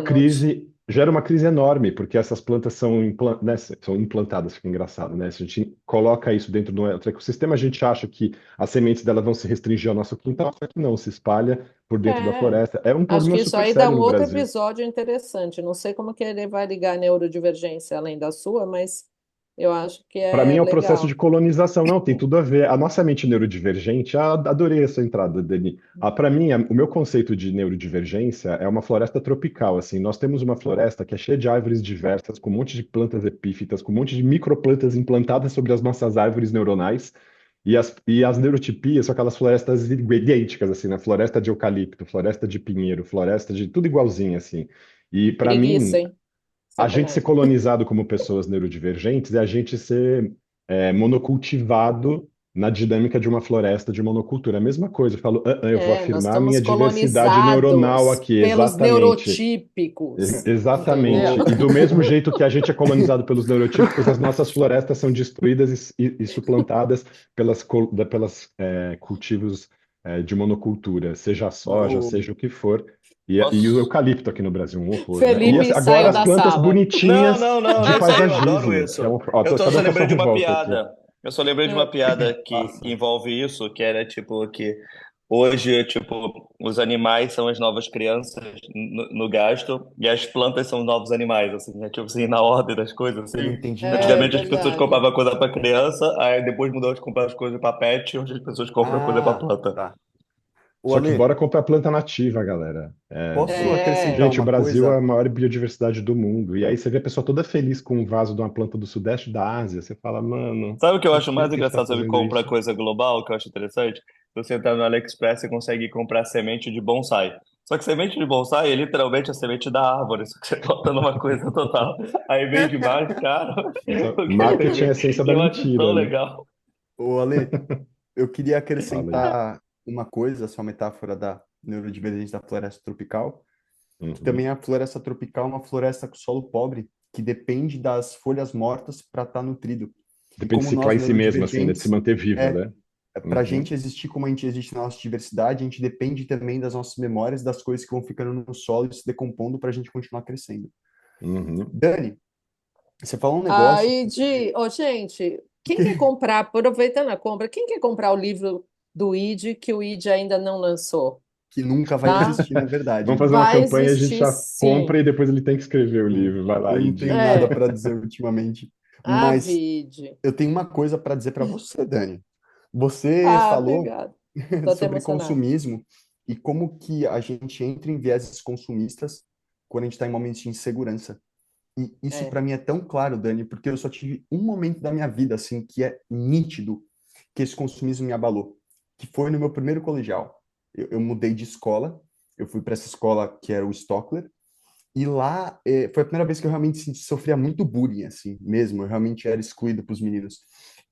gera uma crise enorme, porque essas plantas são, né, são implantadas, fica engraçado, né? Se a gente coloca isso dentro de um outro ecossistema, a gente acha que as sementes delas vão se restringir ao nosso quintal, só que não, se espalha por dentro da É, floresta. É um acho problema que isso super aí dá sério um no outro Brasil. episódio interessante. Não sei como que ele vai ligar a neurodivergência além da sua, mas eu acho que Para mim é é o processo de legal. colonização. Não, tem tudo a ver. A nossa mente neurodivergente, adorei essa entrada, Dani. Para mim, o meu conceito de neurodivergência é uma floresta tropical. Assim, nós temos uma floresta que é cheia de árvores diversas, com um monte de plantas epífitas, com um monte de microplantas implantadas sobre as nossas árvores neuronais. E as neurotipias são aquelas florestas idênticas, assim, né? Floresta de eucalipto, floresta de pinheiro, floresta de tudo igualzinho, assim. E para Preguiça, mim, hein? a gente ser Sacanagem. colonizado como pessoas neurodivergentes é a gente ser monocultivado na dinâmica de uma floresta de monocultura. É a mesma coisa, eu falo, eu vou É, nós afirmar a estamos minha diversidade neuronal colonizados aqui, pelos exatamente. neurotípicos, Exatamente. entendeu? E do mesmo jeito que a gente é colonizado pelos neurotípicos, as nossas florestas são destruídas e suplantadas pelas cultivos de monocultura, seja a soja, ô, seja o que for. E o Posso? eucalipto aqui no Brasil, um horror, né? E Felipe agora saiu as da plantas sala. Não, bonitinhas não, não, de eu sei, eu adoro paisagismo, que é isso. um... Ó, Só cadê o lembrei pessoal de de uma volta aqui? piada. Eu só lembrei de uma É. piada que passa. envolve isso, que era tipo que hoje, tipo, os animais são as novas crianças no gasto e as plantas são os novos animais, assim, né? Tipo assim, na ordem das coisas, Eu não assim. entendi É nada. Antigamente as pessoas verdade. compravam coisa para criança, aí depois mudou de comprar as coisas para pet, hoje as pessoas compram coisa para Ah, planta. tá. Ô, Só que bora Ale, comprar planta nativa, galera. posso acrescentar Gente, o uma Brasil é a coisa? maior biodiversidade do mundo. E aí você vê a pessoa toda feliz com um vaso de uma planta do sudeste da Ásia. Você fala, mano, Sabe o que eu por acho que mais que a gente tá engraçado sobre fazendo comprar isso? coisa global, que eu acho interessante? Você entrar no AliExpress e consegue comprar semente de bonsai. Só que semente de bonsai é literalmente a semente da árvore, só que você bota numa coisa total. Aí vende mais caro Então, do que a marketing é a semente. essência E da eu acho tão mentira, né? legal. Ô, Ale, eu queria Fala aí. acrescentar uma coisa, essa metáfora da neurodivergência da floresta tropical, que Uhum. também a floresta tropical é uma floresta com solo pobre, que depende das folhas mortas para estar nutrido. E Depende de como nós ciclar em si mesmo, assim, né? De se neurodivergentes, manter vivo, é né? para a Uhum. gente existir como a gente existe na nossa diversidade, a gente depende também das nossas memórias, das coisas que vão ficando no solo e se decompondo para a gente continuar crescendo. Uhum. Dani, você falou um negócio Aí, de. Ô, gente, Quem quer comprar, aproveitando a compra, quem quer comprar o livro do Id que o Id ainda não lançou, Que nunca vai tá? existir, na verdade, Vamos né? fazer uma Vai campanha, a gente existir já compra sim. e depois ele tem que escrever o Sim. livro. Vai lá, Eu não Id. tenho nada É, para dizer ultimamente, mas Id. eu tenho uma coisa para dizer para você, Dani. Você Ah, falou obrigada. Tô até sobre emocionada. consumismo e como que a gente entra em vieses consumistas quando a gente está em momentos de insegurança. E isso É, para mim é tão claro, Dani, porque eu só tive um momento da minha vida assim que é nítido que esse consumismo me abalou, que foi no meu primeiro colegial. Eu mudei de escola, eu fui para essa escola que era o Stockler, e lá foi a primeira vez que eu realmente sofria muito bullying, assim, mesmo. Eu realmente era excluído para os meninos.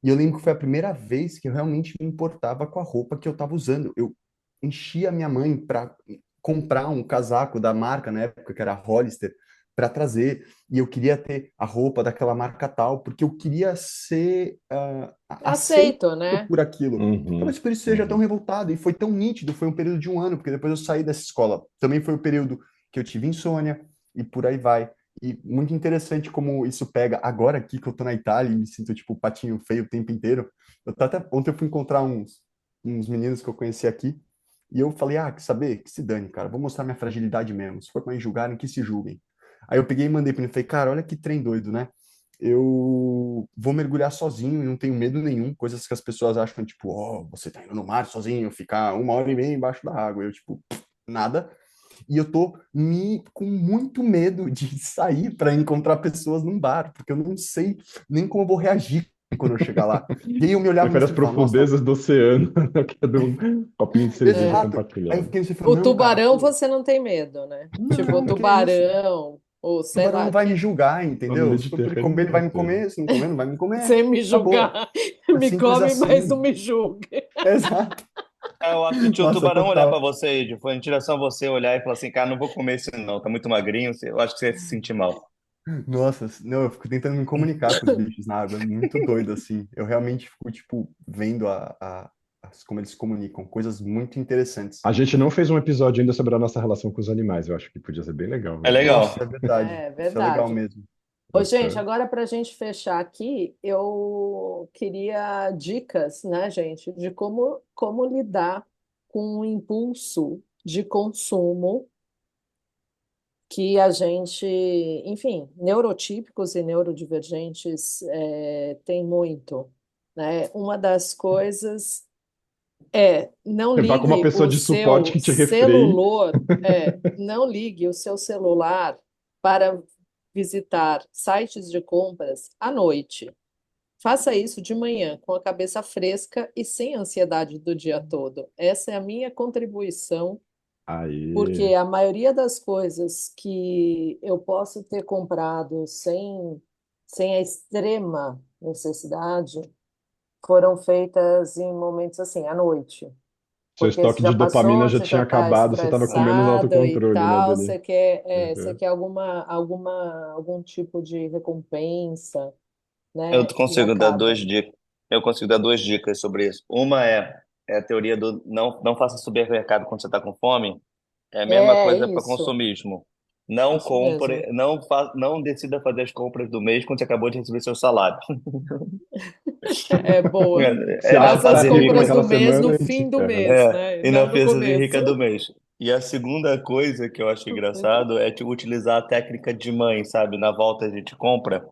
E eu lembro que foi a primeira vez que eu realmente me importava com a roupa que eu estava usando. Eu enchia a minha mãe para comprar um casaco da marca, na época, que era a Hollister, para trazer. E eu queria ter a roupa daquela marca tal, porque eu queria ser aceito aceito, né? por aquilo. Uhum, Talvez por isso seja tão uhum. revoltado. E foi tão nítido, foi um período de um ano, porque depois eu saí dessa escola. Também foi o período que eu tive insônia, e por aí vai. E muito interessante como isso pega agora aqui que eu tô na Itália e me sinto tipo patinho feio o tempo inteiro. Ontem eu fui encontrar uns meninos que eu conheci aqui e eu falei, quer saber? Que se dane, cara, vou mostrar minha fragilidade mesmo. Se for para me julgarem, que se julguem. Aí eu peguei e mandei para ele, falei, cara, olha que trem doido, né? Eu vou mergulhar sozinho e não tenho medo nenhum, coisas que as pessoas acham, tipo, você tá indo no mar sozinho, ficar 1 hora e meia embaixo da água. Eu, tipo, nada. E eu tô com muito medo de sair para encontrar pessoas num bar, porque eu não sei nem como eu vou reagir quando eu chegar lá. E aí eu me olhava no Prefere as espelho e falava, nossa, profundezas do oceano do que do copinho de cerveja É. exato. Aí eu compartilhado. fiquei no espelho e O falei, não, cara, tubarão pô, você não tem medo, né? Tipo, o não, que é isso? tubarão, ou O sei tubarão lá, não vai me que julgar, Só no entendeu? Se for pra ele Mediterrâneo, comer, ele com vai me certeza. comer, se não comer, não vai me comer. sem me Acabou. julgar. É Me simples come, mas não assim. me julgue. Exato. Eu acho que o Nossa, tubarão olhar pra total. você, Ed, foi em direção a você olhar e falar assim, cara, não vou comer esse não, tá muito magrinho, eu acho que você ia se sentir mal. Nossa, não, eu fico tentando me comunicar com os bichos na água, é muito doido, assim. Eu realmente fico, tipo, vendo como eles se comunicam, coisas muito interessantes. A gente não fez um episódio ainda sobre a nossa relação com os animais. Eu acho que podia ser bem legal É fazer isso. Nossa, é legal. verdade. É Isso é legal verdade. mesmo. Ô, gente, Aham. agora para a gente fechar aqui, eu queria dicas, né, gente, de como lidar com o impulso de consumo que a gente, enfim, neurotípicos e neurodivergentes tem muito, né? Uma das coisas é não Vá com uma ligue pessoa o de suporte seu que te refreie. celular, não ligue o seu celular para visitar sites de compras à noite. Faça isso de manhã, com a cabeça fresca e sem ansiedade do dia todo. Essa é a minha contribuição, porque Aí. a maioria das coisas que eu posso ter comprado sem a extrema necessidade foram feitas em momentos assim, à noite. Seu Porque você estoque já de dopamina passou, já você já tinha está acabado, você estava com menos estressado e autocontrole, né, tal, Dani? você Uhum. quer algum tipo de recompensa, Eu né? E consigo dar acaba. eu consigo dar duas dicas sobre isso. Uma é a teoria do não faça supermercado quando você está com fome. É a mesma É coisa para isso, consumismo. Não isso mesmo. compre, não decida fazer as compras do mês quando você acabou de receber seu salário. É boa. Se É na acha que Faça tá as fase rico compras rica. do naquela mês semana, no a gente se fim do ferra, né? mês, né? E Não na no fase começo. rica do mês. E a segunda coisa que eu acho engraçado é tipo, utilizar a técnica de mãe, sabe? Na volta a gente compra.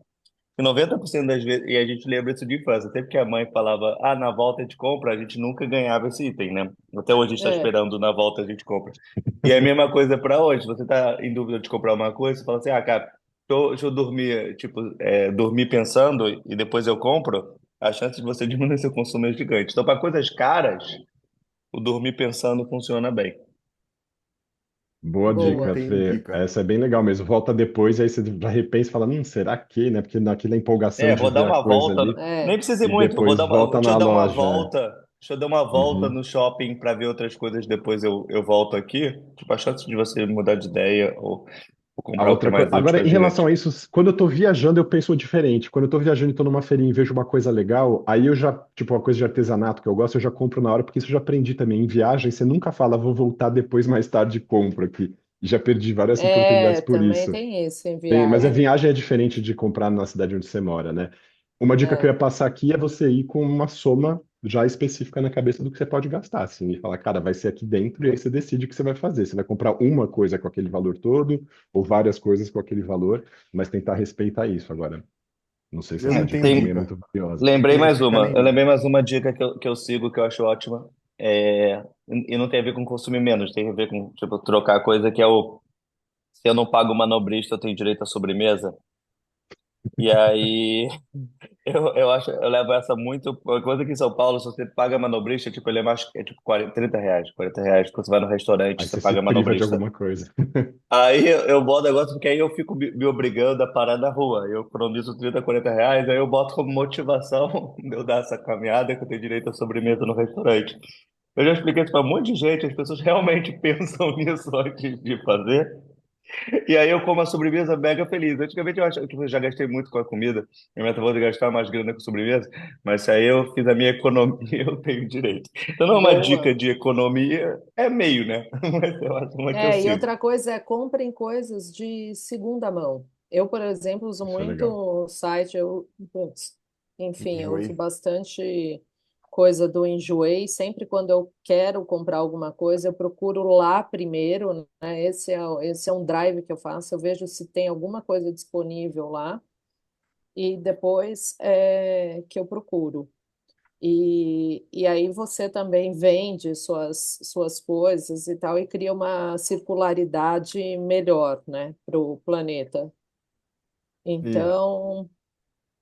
E 90% das vezes, e a gente lembra isso de infância, sempre que a mãe falava, na volta a gente compra, a gente nunca ganhava esse item, né? Até hoje a gente está É, esperando na volta a gente compra. E é a mesma coisa para hoje, você tá em dúvida de comprar uma coisa, você fala assim, cara, deixa eu dormir, tipo, dormir pensando e depois eu compro, a chance de você diminuir seu consumo é gigante. Então, para coisas caras, o dormir pensando funciona bem. Boa dica, boa. Fê. Entendi, cara. Essa é bem legal mesmo. Volta depois, aí você já repensa e fala, será que, né? Porque naquela empolgação de Vou dar ver a uma coisa volta, ali, nem É, precisa ir e muito, vou depois dar volta deixa eu na dar uma loja. volta, deixa eu dar uma volta Uhum. no shopping para ver outras coisas, depois eu volto aqui. Tipo, a chance de você mudar de ideia ou A comprar o que é outra coisa. mais útil Agora, é em relação gigante. a isso, quando eu tô viajando, eu penso diferente. Quando eu tô viajando e tô numa feirinha e vejo uma coisa legal, aí eu já, tipo, uma coisa de artesanato que eu gosto, eu já compro na hora, porque isso eu já aprendi também. Em viagem, você nunca fala, vou voltar depois, mais tarde, e compro aqui. E já perdi várias oportunidades por também isso. tem isso em Mas a viagem. viagem é diferente de comprar na cidade onde você mora, né? Uma dica que eu É, ia passar aqui é você ir com uma soma já específica na cabeça do que você pode gastar, assim, e falar, cara, vai ser aqui dentro, e aí você decide o que você vai fazer. Você vai comprar uma coisa com aquele valor todo, ou várias coisas com aquele valor, mas tentar respeitar isso. Agora, não sei se Eu essa não dica tenho também é dica. muito valiosa. Não Lembrei tenho mais dica uma. Eu nenhuma. lembrei mais uma dica que eu sigo que eu acho ótima. E não tem a ver com consumir menos, tem a ver com, tipo, trocar coisa que é o. Se eu não pago manobrista, eu tenho direito à sobremesa. E aí, eu acho, eu levo essa muito. Uma coisa aqui em São Paulo, se você paga manobrista, tipo, ele é mais. É tipo 40, R$ 30, R$ 40. Quando você vai no restaurante, Aí você você se paga priva de manobrista. alguma coisa. Aí eu boto negócio porque aí eu fico me obrigando a parar na rua. Eu economizo 30, R$ 40, aí eu boto como motivação de eu dar essa caminhada que eu tenho direito à sobremesa no restaurante. Eu já expliquei isso para um monte de gente, as pessoas realmente pensam nisso antes de fazer. E aí eu como a sobremesa mega feliz. Antigamente eu acho que eu já gastei muito com a comida. Minha meta foi gastar mais grana com sobremesa, mas se aí eu fiz a minha economia, eu tenho direito. Então não é uma dica boa. de economia, é meio, né? Mas eu acho uma que eu E sigo. outra coisa é comprem coisas de segunda mão. Eu, por exemplo, uso Isso é muito legal. o site, putz, enfim, eu uso Enjoei. bastante coisa do Enjoei. Sempre quando eu quero comprar alguma coisa, eu procuro lá primeiro, né? Esse é um drive que eu faço. Eu vejo se tem alguma coisa disponível lá e depois que eu procuro. E aí você também vende suas coisas e tal, e cria uma circularidade melhor, né, para o planeta. E, Então,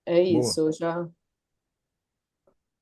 é boa. isso. Já.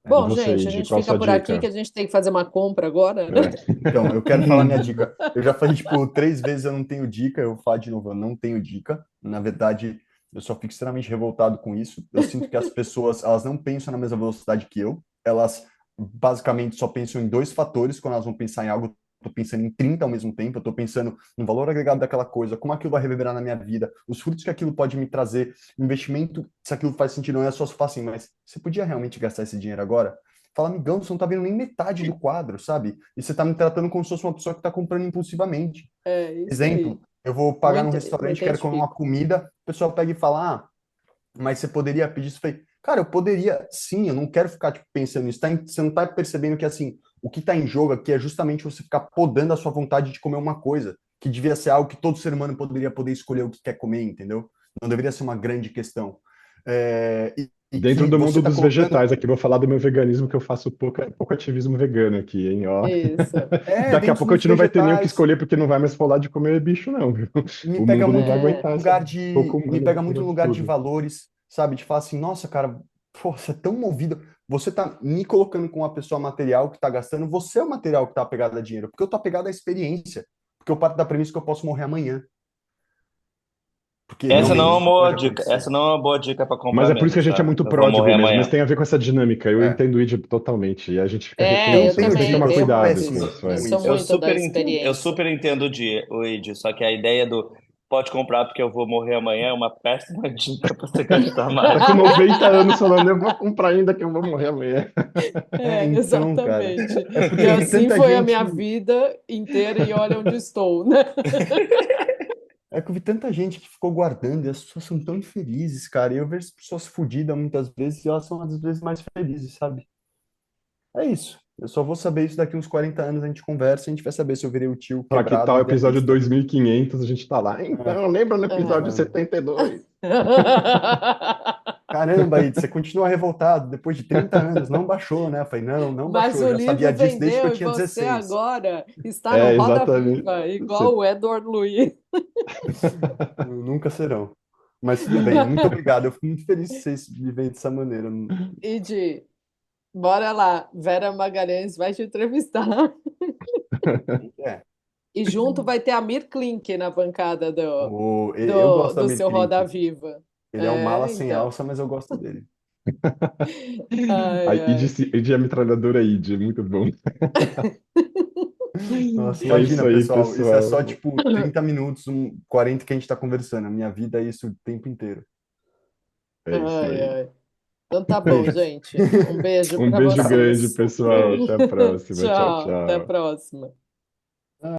E Bom, você, gente, a Id, gente qual a fica sua por aqui que dica? a gente tem que fazer uma compra agora, né? É. Então, eu quero falar minha dica. Eu já falei, tipo, 3 vezes eu não tenho dica, eu vou falar de novo, eu não tenho dica. Na verdade, eu só fico extremamente revoltado com isso. Eu sinto que as pessoas, elas não pensam na mesma velocidade que eu. Elas basicamente só pensam em dois fatores quando elas vão pensar em algo. Eu tô pensando em 30 ao mesmo tempo, eu tô pensando no valor agregado daquela coisa, como aquilo vai reverberar na minha vida, os frutos que aquilo pode me trazer, investimento, se aquilo faz sentido ou não, é só falar assim, mas você podia realmente gastar esse dinheiro agora? Fala, amigão, você não tá vendo nem metade do quadro, sabe? E você tá me tratando como se fosse uma pessoa que tá comprando impulsivamente. É isso aí. Exemplo, eu vou pagar num Muito, me restaurante, quero comer uma identifico. comida, o pessoal pega e fala, mas você poderia pedir isso? Eu falei, cara, eu poderia, sim, eu não quero ficar, tipo, pensando nisso. Você não tá percebendo que, assim, o que tá em jogo aqui é justamente você ficar podando a sua vontade de comer uma coisa, que devia ser algo que todo ser humano poder escolher o que quer comer, entendeu? Não deveria ser uma grande questão. E Dentro que do você mundo tá dos colocando. vegetais, aqui vou falar do meu veganismo, que eu faço pouco ativismo vegano aqui, hein, ó. Isso. Daqui a Dentro pouco a dos gente não vai ter nem o que vegetais, escolher, porque não vai mais rolar de comer bicho, não, viu? me O pega mundo não muito vai no É, aguentar essa lugar pouco de, me humano pega muito no misturando lugar de tudo. valores, sabe? De falar assim, nossa, cara, pô, você é tão movido, você tá me colocando com uma pessoa material que tá gastando, você é o material que tá apegado a dinheiro, porque eu tô apegado à experiência, porque eu parto da premissa que eu posso morrer amanhã, porque Essa não é realmente uma isso pode boa dica. acontecer. Essa não é uma boa dica para Mas comprar é por isso que a menos, gente é tá? muito Eu vou morrer pródigo mesmo, mas amanhã. tem a ver com essa dinâmica. Eu É, entendo o Id totalmente, e a gente fica eu refém não eu disso, tenho mas tem que também dica, tomar eu sou tenho cuidado muito com péssimo isso. isso. Eu É. com sou isso. muito da Eu experiência. super entendo o Id, só que a ideia do pode comprar porque eu vou morrer amanhã é uma péssima dica para você gastar Tá com mais. 90 anos falando, eu vou comprar ainda que eu vou morrer amanhã. Então, cara, Exatamente. é E porque eu vi assim tanta foi a gente. minha vida inteira e olha onde estou, né? É que eu vi tanta gente que ficou guardando e as pessoas são tão infelizes, cara. E eu vejo as pessoas fodidas muitas vezes e elas são às vezes mais felizes, sabe? É isso. Eu só vou saber isso daqui uns 40 anos, a gente conversa, e a gente vai saber se eu virei o tio Só que quebrado tal ou episódio idealista. 2500, a gente tá lá. É, Então, lembra no episódio falando. 72? Caramba, aí, você continua revoltado depois de 30 anos, não baixou, né? Eu falei, não, não Mas baixou, eu o já sabia livro disso desde que eu vendeu e tinha você 16. agora está no É, Roda exatamente. Viva, igual Você- o Edward Louis. Nunca serão. Mas tudo bem, muito obrigado. Eu fico muito feliz que vocês vivem dessa maneira. Ide, bora lá. Vera Magalhães vai te entrevistar. É, E junto vai ter a Mir Klink na bancada do, eu do, gosto da do Mir seu Roda Klink. Viva. Ele é um mala sem Então. alça, mas eu gosto dele. Ai, A Id, ai. Id é a metralhadora Id, muito bom. Nossa, É imagina, isso aí, pessoal, isso é pessoal. só tipo 30 minutos, 40 que a gente está conversando. A minha vida é isso o tempo inteiro. É isso Ai, aí. ai. Então tá É bom, isso. gente. Um beijo Um para beijo grande, vocês. pessoal. Beijo. Até a próxima. Tchau, Tchau, até a tchau. próxima.